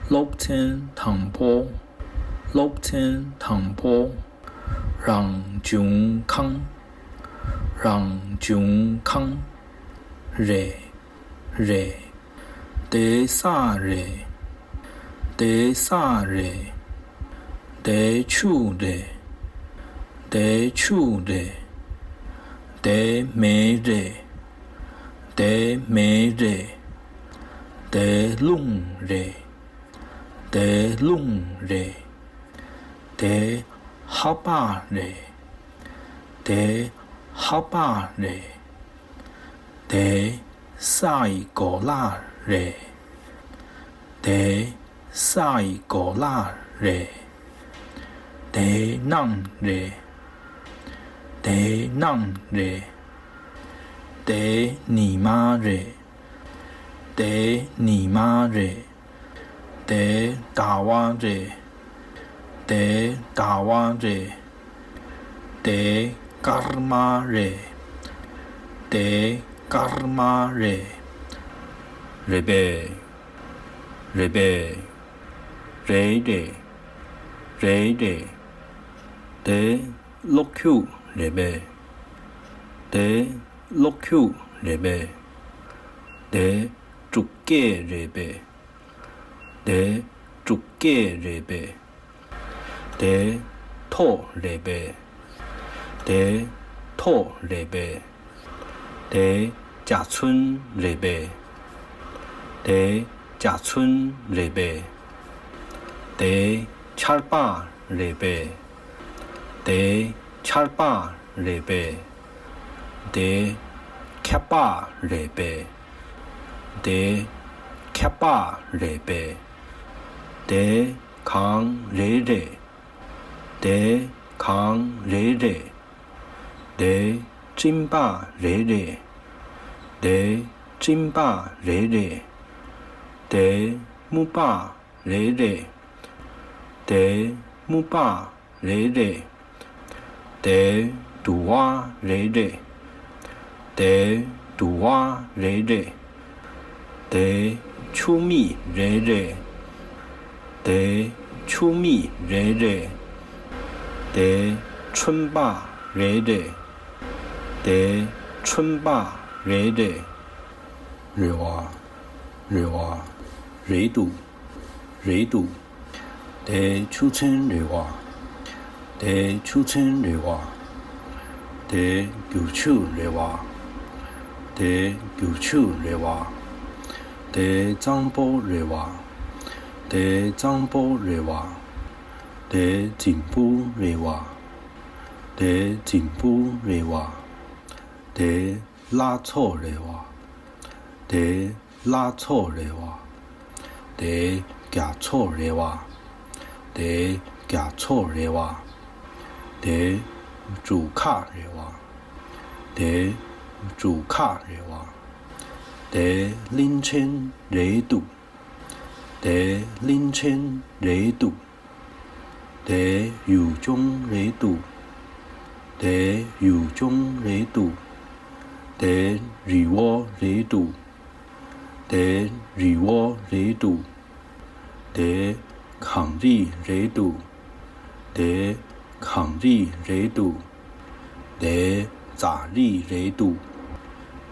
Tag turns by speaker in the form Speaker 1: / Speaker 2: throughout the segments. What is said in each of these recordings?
Speaker 1: 六千唐坡，六千唐坡，让中康，让中康，热，热，得啥热，得啥热，得处热，得处热，得没热，得没热，得弄热，得弄热，得哈巴热，得哈巴热，得赛果拉热，得赛果拉热，得让热，得让热，得你妈热，得你妈热，得打我热，得打我热，得干妈热，得干妈热，热呗，热呗，热热，热热，得六口热呗，得六口热呗，得竹鸡热呗，得竹鸡热呗，得土热呗，得土热呗，得甲春热呗，得甲春热呗，得叉巴热呗，得叉巴热呗，得卡巴热呗，得卡巴热呗，得康热热，得康热热，得金巴热热，得金巴热热，得木巴热热，得木巴热热，得杜瓦热热，得杜瓦热热，得粗米热热，得粗米热热，得春巴热热，得春巴热热，热哇，热哇，热度，热度，得秋千热哇，得秋千热哇，得球球热哇，得球球热哇，得张波热哇，得张波热哇，得进步热哇，得进步热哇，得拉错热哇，得拉错热哇，得夹错热哇，得夹错热哇，得主卡热哇，得主卡热哇，得零千热度，得零千热度，得有中热度，得有中热度，得日我热度，得日我热度，得抗日热度，得抗日热度，得炸日热度，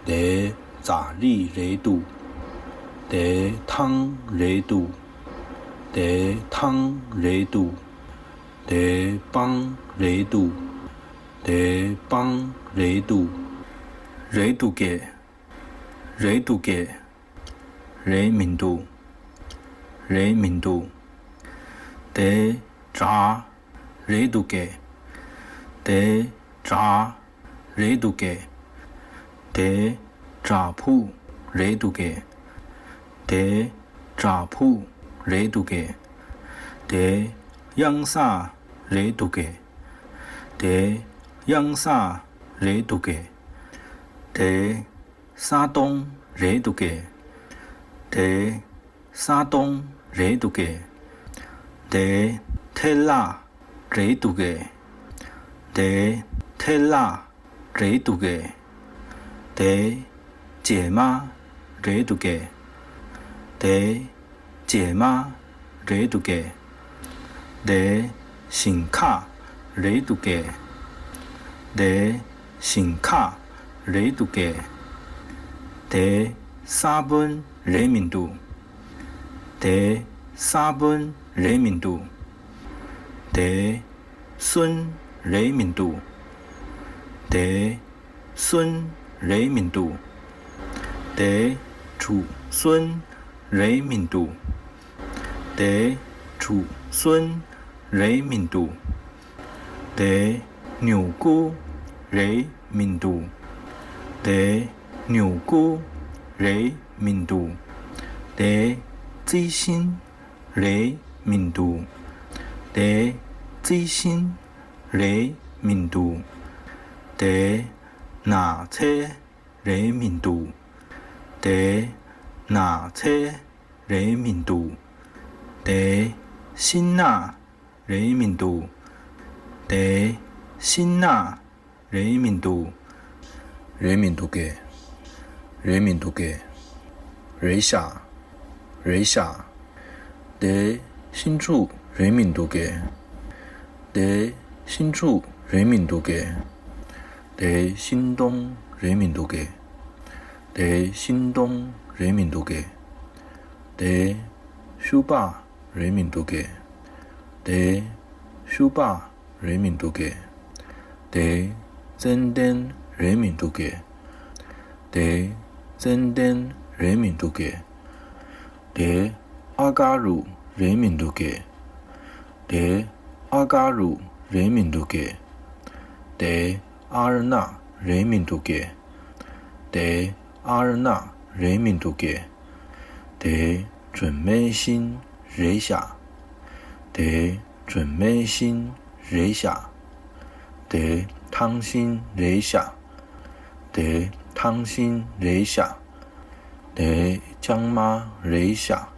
Speaker 1: 得炸日热度，得汤热度，得汤热度，得帮热度，得帮热度，热度给，热度给，热民度，热民度，得炸热度给，得炸热度给，得炸铺热度给，得炸铺热度给，得养啥热度给，得养啥热度给，得沙东热度给，得沙东热度给，得特拉热度给，得特拉热度给，得姐妈热度给，得姐妈来度个，在身卡来度个，在身卡来度个，在三分人民度，在三分人民度，在孙人民度，在孙人民度，在祖孙人民度，在祖孙人民度，在牛姑人民度，在牛姑人民度，在最新人民度，在最新人民度，在哪车人民度，在哪车人民度，在新纳人民度，在新纳人民度，人民度给，人民度给，人下，人下，在新竹人民度给，在新竹人民度给，在新东人民度给，在新东人民度给，在苏巴人民度给，在苏巴人民度给，在真den人民度给，在真den人民度给，在阿嘎鲁人民度给，在阿嘎鲁人民度给，在阿尔纳人民度给，在阿尔纳人民度给，在准备新人下，在准备新人下，在汤新人下，在汤新人下，在江妈人下，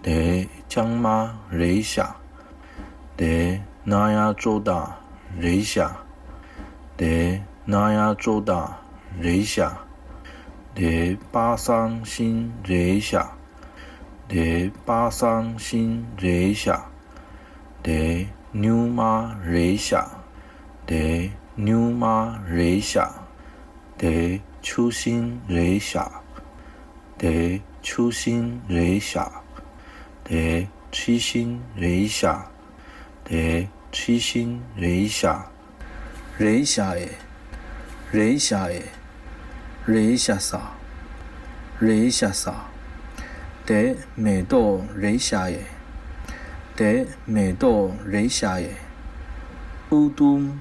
Speaker 1: 在江妈人下，在那亚州大人下，在那亚州大人下，在巴桑新人下，在巴桑新人下，在牛马人下，在牛马人下，在秋新人下，在秋新人下，在七新人下，在七新人下，人下诶，人下诶，人下啥，人下啥，在美多人下诶，在美多人下诶，乌东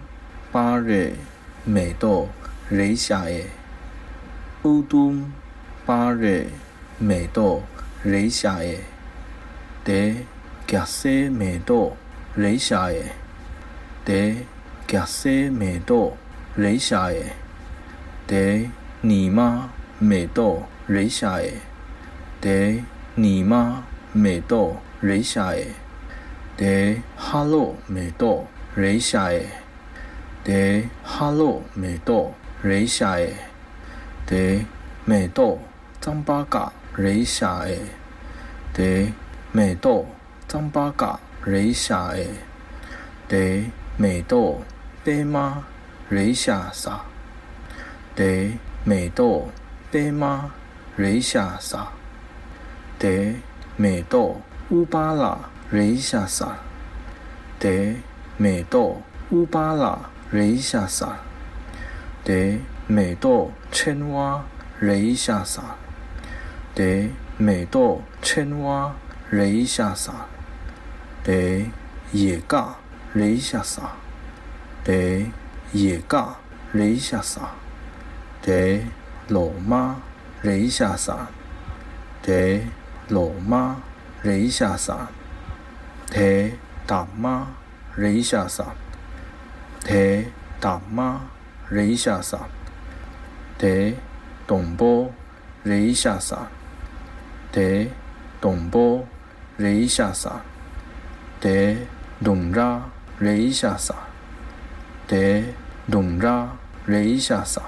Speaker 1: 巴热美多人下诶，乌东巴热美多人下诶，在格西美多人下诶，在格西美多人下诶，在尼玛美多人下诶，在尼玛美多人下诶，在哈罗美多人下诶，在哈罗美多人下诶，在美多张巴嘎人下诶，在美多张巴嘎人下诶，在美多北妈人下啥，在美多北妈人下啥，在美多乌巴拉人下啥，在美多乌巴拉人下啥，在美多千瓦人下啥，在美多千瓦人下啥，在野嘎人下啥，在野嘎人下啥，在老妈人下啥，在老妈人下啥，在大妈人下啥，在大妈人下啥，在东波人下啥，在东波人下啥，在东拉人下啥，在东拉人下啥。